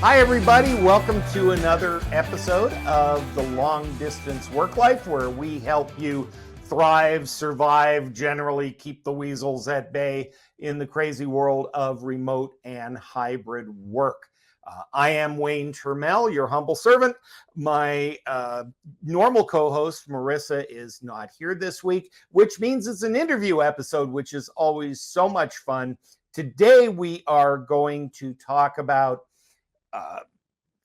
Hi, everybody. Welcome to another episode of the Long Distance Worklife, where we help you thrive, survive, generally keep the weasels at bay in the crazy world of remote and hybrid work. I am Wayne Turmel, your humble servant. My normal co-host, Marissa, is not here this week, which means it's an interview episode, which is always so much fun. Today, we are going to talk about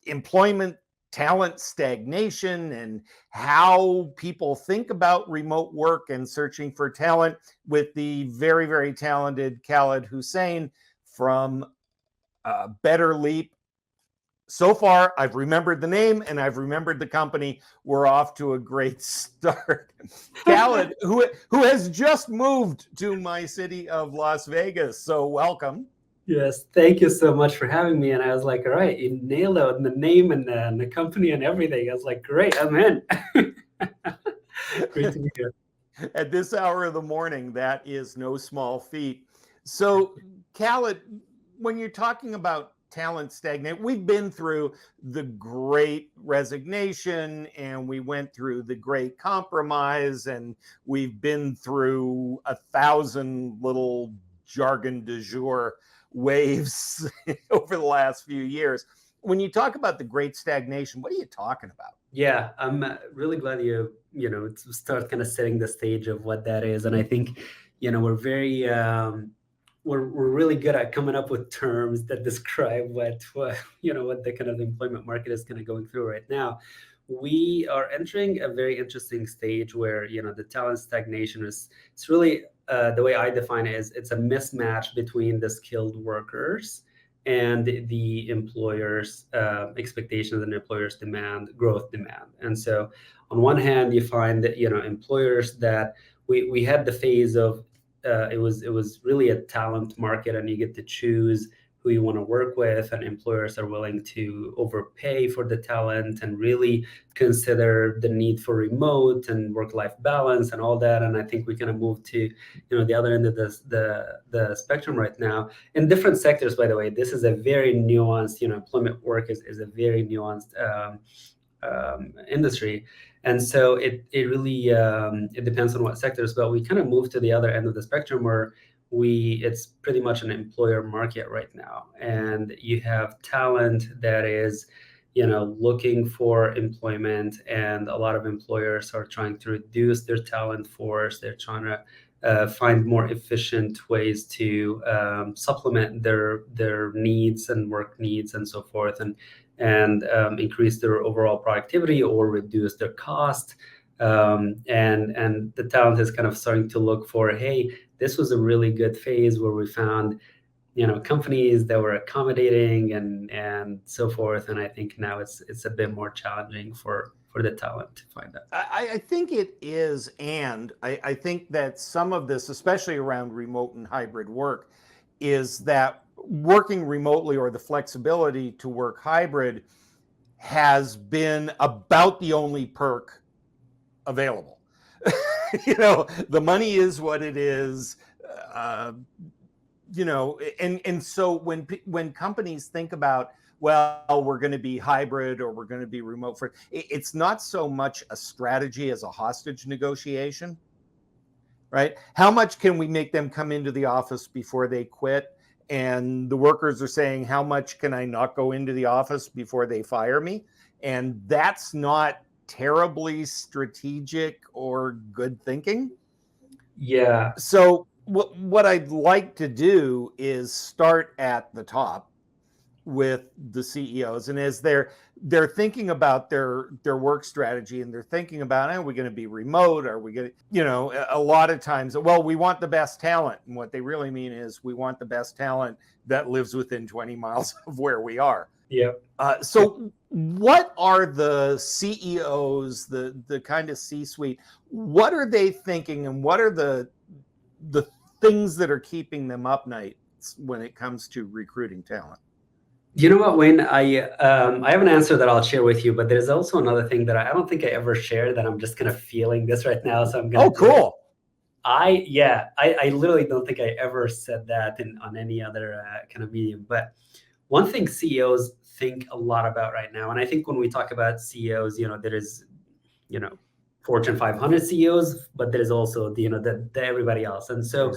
employment, talent stagnation, and how people think about remote work and searching for talent with the very, very talented Khaled Hussein from Betterleap. So far, I've remembered the name and I've remembered the company. We're off to a great start. Khaled, who has just moved to my city of Las Vegas. So welcome. Yes, thank you so much for having me. And I was like, all right, you nailed it, the name and the company and everything. I was like, great, I'm in. Great to be here. At this hour of the morning, that is no small feat. So, Khaled, when you're talking about talent stagnate, we've been through the great resignation and we went through the great compromise and we've been through 1,000 little jargon du jour waves over the last few years. When you talk about the great stagnation, what are you talking about? Yeah, I'm really glad you start kind of setting the stage of what that is. And I think, we're very, we're really good at coming up with terms that describe what the kind of employment market is kind of going through right now. We are entering a very interesting stage where, the talent stagnation it's really, the way I define it is it's a mismatch between the skilled workers and the employer's expectations and employer's growth demand. And so on one hand, you find that, employers that we had the phase of, it was really a talent market and you get to choose who you want to work with, and employers are willing to overpay for the talent and really consider the need for remote and work-life balance and all that. And I think we kind of move to, the other end of the spectrum right now in different sectors. By the way, this is a very nuanced, employment work is a very nuanced industry. And so it really it depends on what sectors, but we kind of move to the other end of the spectrum where it's pretty much an employer market right now. And you have talent that is, looking for employment, and a lot of employers are trying to reduce their talent force. They're trying to find more efficient ways to supplement their needs and work needs and so forth, and increase their overall productivity or reduce their cost. And the talent is kind of starting to look for, hey, this was a really good phase where we found, companies that were accommodating and so forth. And I think now it's a bit more challenging for the talent to find that. I think it is, and I think that some of this, especially around remote and hybrid work, is that working remotely or the flexibility to work hybrid has been about the only perk available. The money is what it is, and so when companies think about, well, we're going to be hybrid or we're going to be remote, it's not so much a strategy as a hostage negotiation, right? How much can we make them come into the office before they quit? And the workers are saying, how much can I not go into the office before they fire me? And that's not terribly strategic or good thinking. Yeah. So what I'd like to do is start at the top with the CEOs, and as they're thinking about their work strategy, and they're thinking about, are we going to be remote? Are we going to, a lot of times, well, we want the best talent, and what they really mean is we want the best talent that lives within 20 miles of where we are. Yeah. So what are the CEOs, the kind of C-suite, what are they thinking, and what are the things that are keeping them up nights when it comes to recruiting talent? You know what, Wayne? I have an answer that I'll share with you, but there's also another thing that I don't think I ever shared, that I'm just kind of feeling this right now. So I'm going to. Oh, cool. I literally don't think I ever said that on any other kind of medium. But one thing CEOs think a lot about right now. And I think when we talk about CEOs, there is, Fortune 500 CEOs, but there is also the everybody else. And so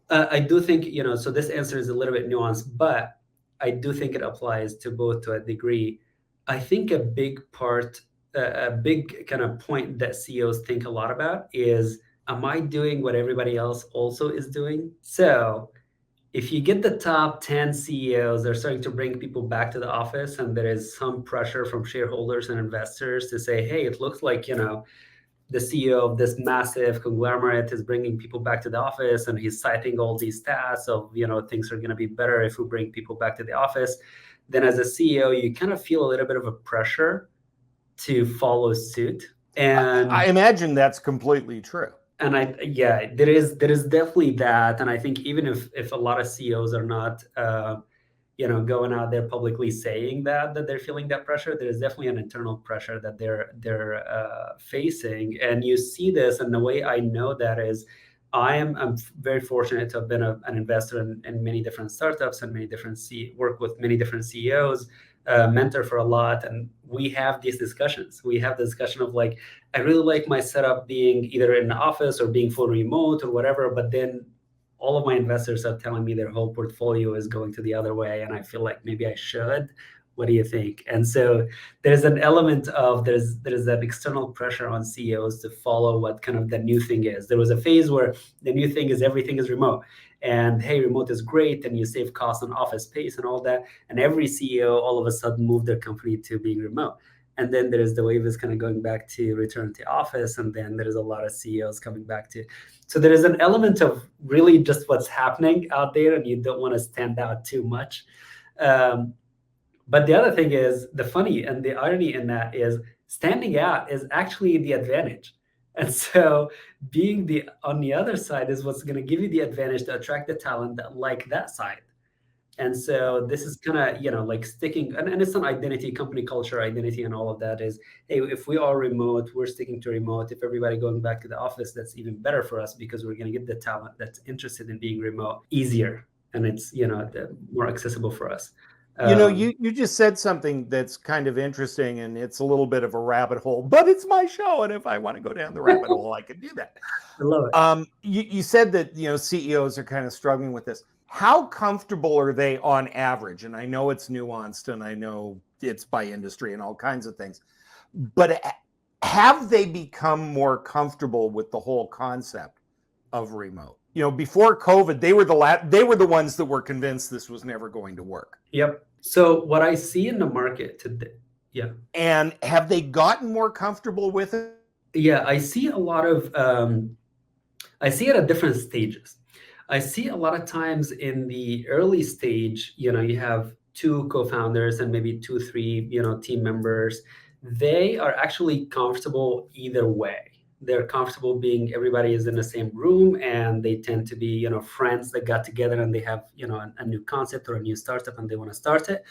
I do think, so this answer is a little bit nuanced, but I do think it applies to both to a degree. I think a big part, a big kind of point that CEOs think a lot about is, am I doing what everybody else also is doing? So if you get the top 10 CEOs, they're starting to bring people back to the office, and there is some pressure from shareholders and investors to say, hey, it looks like, the CEO of this massive conglomerate is bringing people back to the office, and he's citing all these stats of, things are going to be better if we bring people back to the office. Then as a CEO, you kind of feel a little bit of a pressure to follow suit. And I imagine that's completely true. And there is definitely that. And I think even if a lot of CEOs are not, going out there publicly saying that they're feeling that pressure, there is definitely an internal pressure that they're facing. And you see this, and the way I know that is, I'm very fortunate to have been an investor in many different startups and work with many different CEOs, mentor for a lot, and we have these discussions. We have the discussion of like, I really like my setup being either in the office or being fully remote or whatever, but then all of my investors are telling me their whole portfolio is going to the other way, and I feel like maybe I should. What do you think? And so there's an element of there's that external pressure on CEOs to follow what kind of the new thing is. There was a phase where the new thing is everything is remote, and hey, remote is great, and you save costs on office space and all that. And every CEO all of a sudden moved their company to being remote. And then there is the wave is kind of going back to return to office, and then there is a lot of CEOs coming back to. So there is an element of really just what's happening out there, and you don't want to stand out too much. But the other thing is, the funny and the irony in that is, standing out is actually the advantage. And so being on the other side is what's going to give you the advantage to attract the talent that like that side. And so this is kind of, like sticking, and it's an identity, company culture, identity, and all of that is, hey, if we are remote, we're sticking to remote. If everybody going back to the office, that's even better for us, because we're going to get the talent that's interested in being remote easier. And it's, more accessible for us. You just said something that's kind of interesting, and it's a little bit of a rabbit hole, but it's my show, and if I want to go down the rabbit hole, I can do that. I love it. You said that CEOs are kind of struggling with this. How comfortable are they on average? And I know it's nuanced, and I know it's by industry and all kinds of things, but have they become more comfortable with the whole concept of remote? Before COVID, they were the ones that were convinced this was never going to work. Yep. So what I see in the market today, yeah. And have they gotten more comfortable with it? Yeah, I see a lot of, I see it at different stages. I see a lot of times in the early stage, you have two co-founders and maybe 2, 3, team members. They are actually comfortable either way. They're comfortable being everybody is in the same room, and they tend to be, friends that got together and they have, a new concept or a new startup and they want to start it.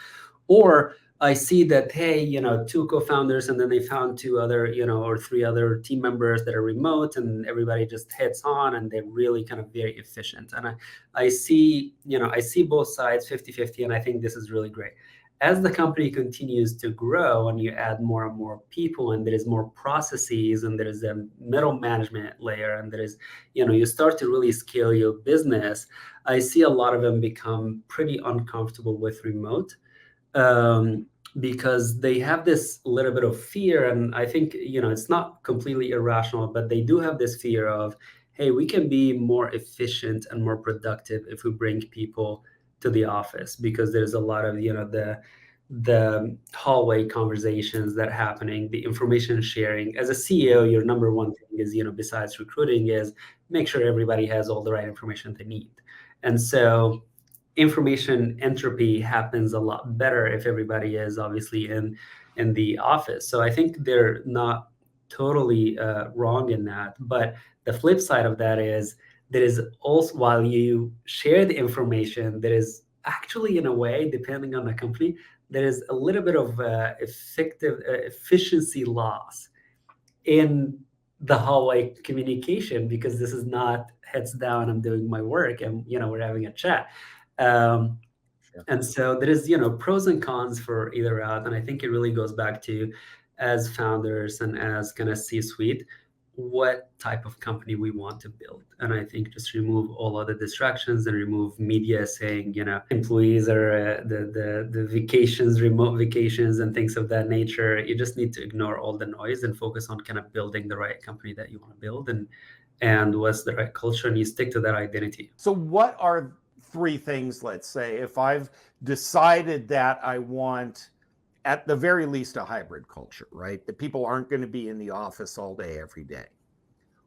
Or I see that, hey, 2 co-founders, and then they found 2 other, or 3 other team members that are remote, and everybody just heads on, and they're really kind of very efficient. And I see, I see both sides 50-50, and I think this is really great. As the company continues to grow and you add more and more people, and there is more processes, and there is a middle management layer, and there is, you start to really scale your business, I see a lot of them become pretty uncomfortable with remote. Because they have this little bit of fear, and I think it's not completely irrational, but they do have this fear of, hey, we can be more efficient and more productive if we bring people to the office, because there's a lot of the hallway conversations that are happening, the information sharing. As a CEO, your number one thing is, besides recruiting, is make sure everybody has all the right information they need. And so information entropy happens a lot better if everybody is obviously in the office. So I think they're not totally wrong in that. But the flip side of that is, there is also, while you share the information, there is actually, in a way, depending on the company, there is a little bit of efficiency loss in the hallway communication, because this is not heads down, I'm doing my work, and we're having a chat. And so there is, pros and cons for either route. And I think it really goes back to, as founders and as kind of C-suite, what type of company we want to build. And I think just remove all other distractions and remove media saying, employees are the vacations, remote vacations and things of that nature. You just need to ignore all the noise and focus on kind of building the right company that you want to build and what's the right culture, and you stick to that identity. So what are 3 things, let's say, if I've decided that I want, at the very least, a hybrid culture, right? That people aren't going to be in the office all day, every day.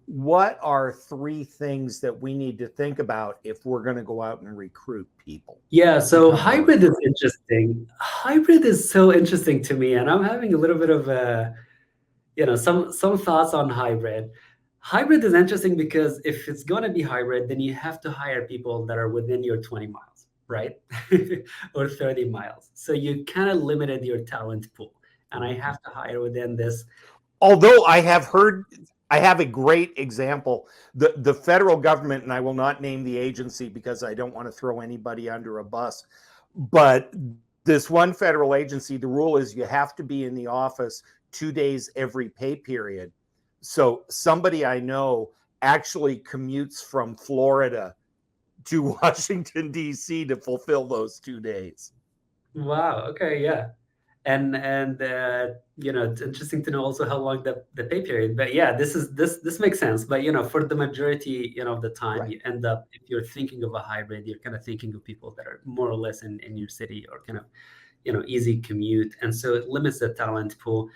What are 3 things that we need to think about if we're going to go out and recruit people? Yeah, so hybrid is interesting. Hybrid is so interesting to me, and I'm having a little bit of some thoughts on hybrid. Hybrid is interesting because if it's going to be hybrid, then you have to hire people that are within your 20 miles, right? Or 30 miles. So you kind of limited your talent pool. And I have to hire within this. Although I have a great example. The federal government, and I will not name the agency because I don't want to throw anybody under a bus, but this one federal agency, the rule is you have to be in the office 2 days every pay period. So somebody I know actually commutes from Florida to Washington, D.C. to fulfill those 2 days. Wow. Okay. Yeah. And it's interesting to know also how long the pay period. But yeah, this makes sense. But for the majority of the time, Right. you end up, if you're thinking of a hybrid, you're kind of thinking of people that are more or less in your city or kind of easy commute, and so it limits the talent pool.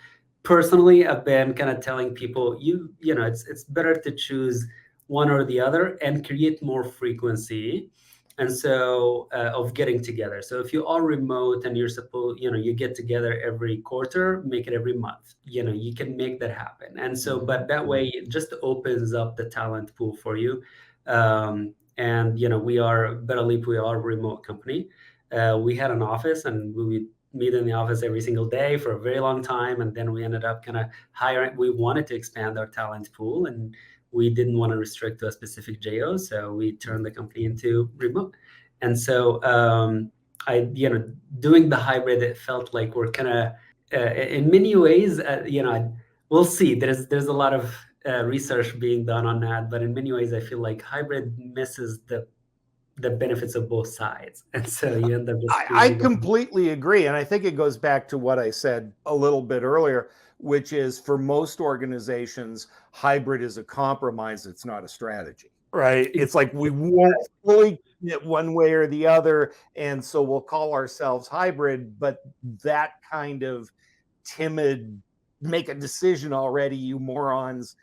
Personally, I've been kind of telling people, it's better to choose one or the other and create more frequency. And so of getting together. So if you are remote and you're supposed, you get together every quarter, make it every month. You can make that happen. And so, but that way it just opens up the talent pool for you. And we are Betterleap, we are a remote company. We had an office and we would meet in the office every single day for a very long time. And then we ended up kind of hiring, we wanted to expand our talent pool and we didn't want to restrict to a specific geo. So we turned the company into remote. And so doing the hybrid, it felt like we're kind of, in many ways, we'll see. There's a lot of research being done on that, but in many ways, I feel like hybrid misses the benefits of both sides, and so you end up just I completely agree, and I think it goes back to what I said a little bit earlier, which is for most organizations, hybrid is a compromise. It's not a strategy, right? It's like we won't fully commit one way or the other, and so we'll call ourselves hybrid. But that kind of timid, make a decision already, you morons,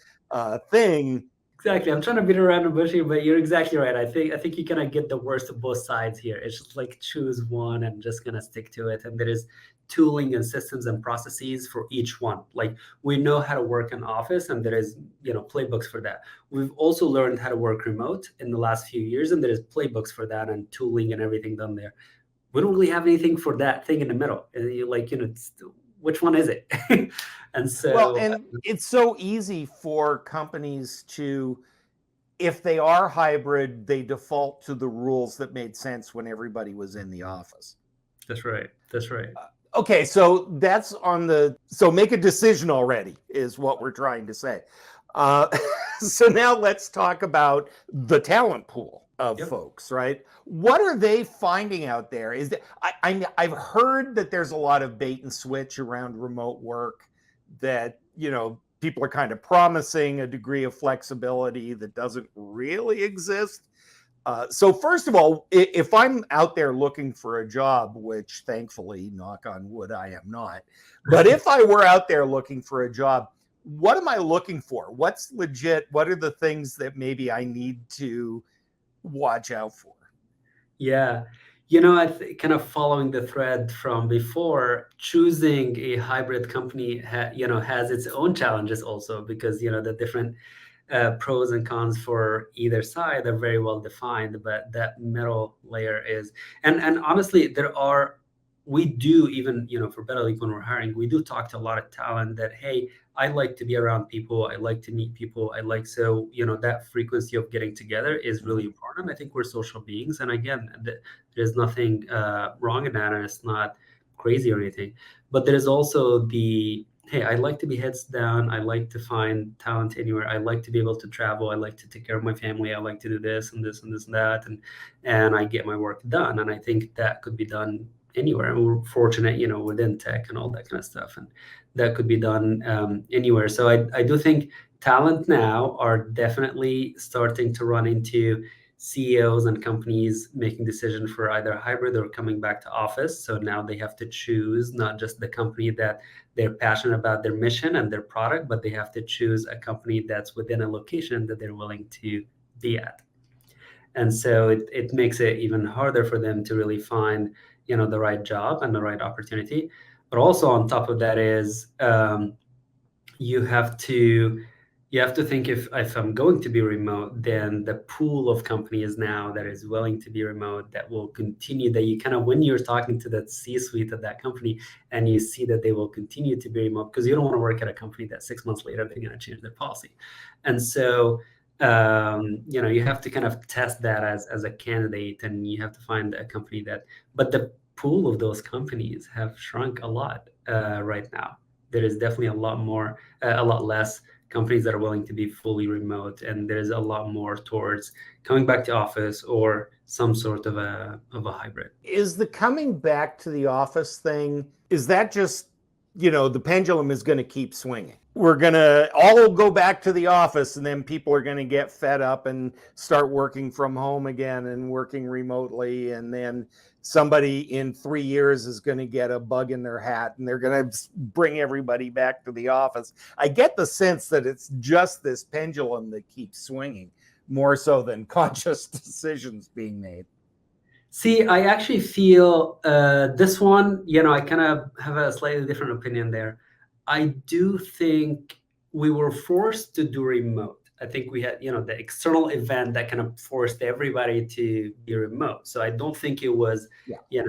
thing. Exactly. I'm trying to beat around the bush here, but you're exactly right. I think you kind of get the worst of both sides here. It's just like choose one and just gonna stick to it. And there is tooling and systems and processes for each one. Like we know how to work in office, and there is playbooks for that. We've also learned how to work remote in the last few years, and there is playbooks for that and tooling and everything done there. We don't really have anything for that thing in the middle. And you're like, which one is it? And so, and it's so easy for companies to, if they are hybrid, they default to the rules that made sense when everybody was in the office. That's right. Okay, so that's so make a decision already is what we're trying to say. So now let's talk about the talent pool of folks, right? What are they finding out there? Is that I've heard that there's a lot of bait and switch around remote work, that people are kind of promising a degree of flexibility that doesn't really exist. So first of all, if I'm out there looking for a job, which thankfully, knock on wood, I am not, but if I were out there looking for a job, what am I looking for? What's legit? What are the things that maybe I need to watch out for? Yeah. Kind of following the thread from before, choosing a hybrid company, has its own challenges also, because, the different pros and cons for either side are very well defined, but that middle layer is, and honestly, there are we do, even, for Betterleap, when we're hiring, we do talk to a lot of talent that, hey, I like to be around people, I like to meet people, so that frequency of getting together is really important. I think we're social beings, and again, there's nothing wrong in that, and it's not crazy or anything. But there's also the, hey, I like to be heads down, I like to find talent anywhere, I like to be able to travel, I like to take care of my family, I like to do this and this and this and that, and I get my work done. And I think that could be done anywhere. And we're fortunate, within tech and all that kind of stuff, and that could be done anywhere. So I do think talent now are definitely starting to run into CEOs and companies making decisions for either hybrid or coming back to office. So now they have to choose not just the company that they're passionate about their mission and their product, but they have to choose a company that's within a location that they're willing to be at. And so it makes it even harder for them to really find, the right job and the right opportunity. But also on top of that is you have to think, if I'm going to be remote, then the pool of companies now that is willing to be remote, that will continue, that you kind of, when you're talking to that C-suite of that company and you see that they will continue to be remote, because you don't want to work at a company that 6 months later they're going to change their policy. And so you have to kind of test that as a candidate, and you have to find a company but the pool of those companies have shrunk a lot right now. There is definitely a lot less companies that are willing to be fully remote, and there's a lot more towards coming back to office or some sort of a hybrid. Is the coming back to the office thing, is that just, the pendulum is going to keep swinging? We're going to all go back to the office, and then people are going to get fed up and start working from home again and working remotely. And then somebody in 3 years is going to get a bug in their hat and they're going to bring everybody back to the office. I get the sense that it's just this pendulum that keeps swinging more so than conscious decisions being made. See, I actually feel this one, I kind of have a slightly different opinion there. I do think we were forced to do remote. I think we had, the external event that kind of forced everybody to be remote. So I don't think it was,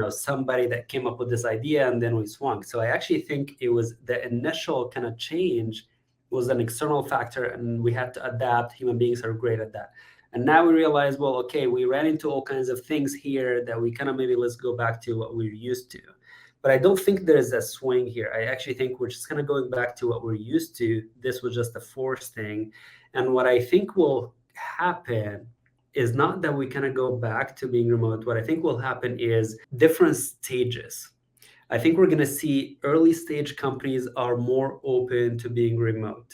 somebody that came up with this idea and then we swung. So I actually think it was the initial kind of change was an external factor, and we had to adapt. Human beings are great at that. And now we realize, well, okay, we ran into all kinds of things here that we kind of maybe let's go back to what we're used to. But I don't think there's a swing here. I actually think we're just kind of going back to what we're used to. This was just a forced thing. And what I think will happen is not that we kind of go back to being remote. What I think will happen is different stages. I think we're going to see early stage companies are more open to being remote.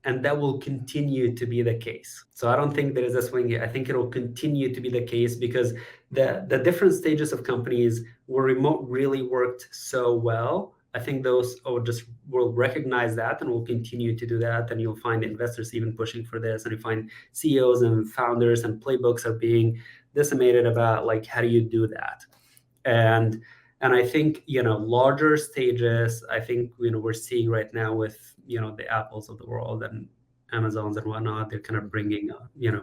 And that will continue to be the case. So I don't think there is a swing here. I think it will continue to be the case because the different stages of companies where remote really worked so well, I think those will recognize that and will continue to do that. And you'll find investors even pushing for this. And you find CEOs and founders and playbooks are being disseminated about, like, how do you do that? And I think, larger stages, I think, we're seeing right now with, the Apples of the world and Amazons and whatnot, they're kind of bringing,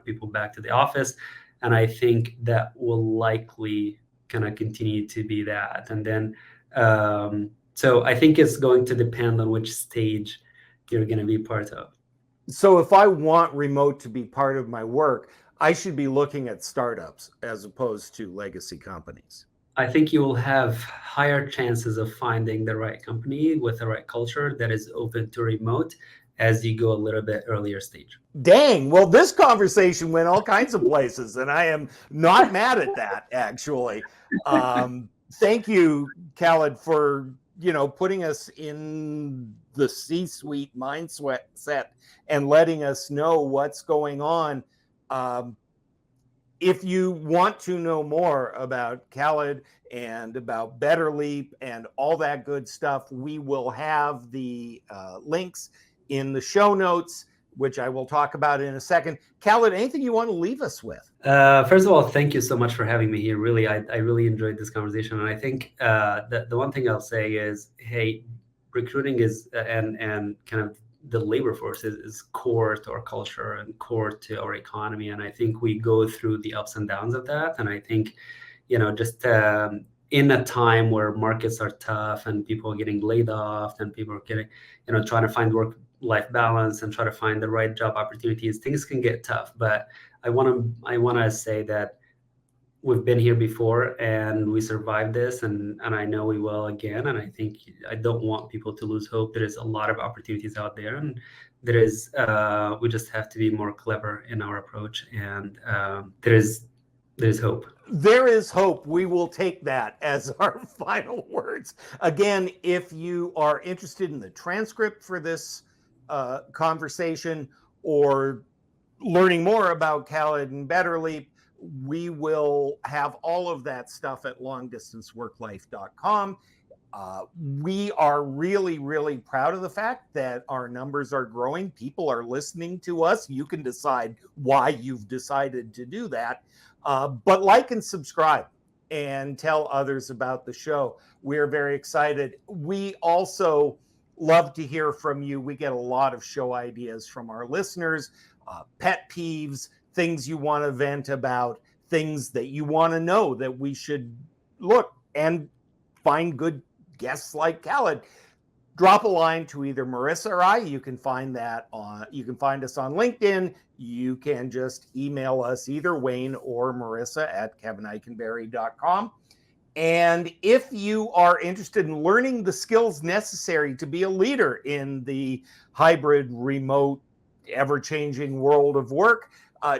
people back to the office. And I think that will likely kind of continue to be that. And then, so I think it's going to depend on which stage you're going to be part of. So if I want remote to be part of my work, I should be looking at startups as opposed to legacy companies. I think you will have higher chances of finding the right company with the right culture that is open to remote as you go a little bit earlier stage. Dang. Well, this conversation went all kinds of places, and I am not mad at that, actually. Thank you, Khaled, for putting us in the C-suite mindset and letting us know what's going on. If you want to know more about Khaled and about Betterleap and all that good stuff, we will have the links in the show notes, which I will talk about in a second. Khaled, anything you want to leave us with? First of all, thank you so much for having me here. Really, I really enjoyed this conversation. And I think the one thing I'll say is, hey, recruiting is and kind of the labor force is core to our culture and core to our economy. And I think we go through the ups and downs of that. And I think, just in a time where markets are tough and people are getting laid off and people are getting, trying to find work-life balance and try to find the right job opportunities, things can get tough. But I want to say that we've been here before and we survived this, and I know we will again. And I think I don't want people to lose hope. There is a lot of opportunities out there, and there is we just have to be more clever in our approach, and there's hope. There is hope. We will take that as our final words. Again, if you are interested in the transcript for this conversation or learning more about Khaled and Betterleap, we will have all of that stuff at longdistanceworklife.com. We are really, really proud of the fact that our numbers are growing. People are listening to us. You can decide why you've decided to do that. But like and subscribe and tell others about the show. We're very excited. We also love to hear from you. We get a lot of show ideas from our listeners, pet peeves, things you want to vent about, things that you want to know that we should look and find good guests like Khaled. Drop a line to either Marissa or I. You can find us on LinkedIn. You can just email us, either Wayne or Marissa, at kevineikenberry.com. And if you are interested in learning the skills necessary to be a leader in the hybrid, remote, ever-changing world of work,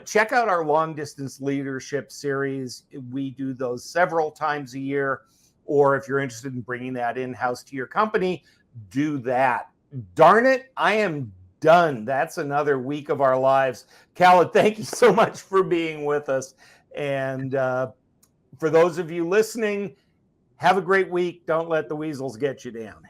check out our long distance leadership series. We do those several times a year. Or if you're interested in bringing that in-house to your company, do that. Darn it, I am done. That's another week of our lives. Khaled, thank you so much for being with us. And for those of you listening, have a great week. Don't let the weasels get you down.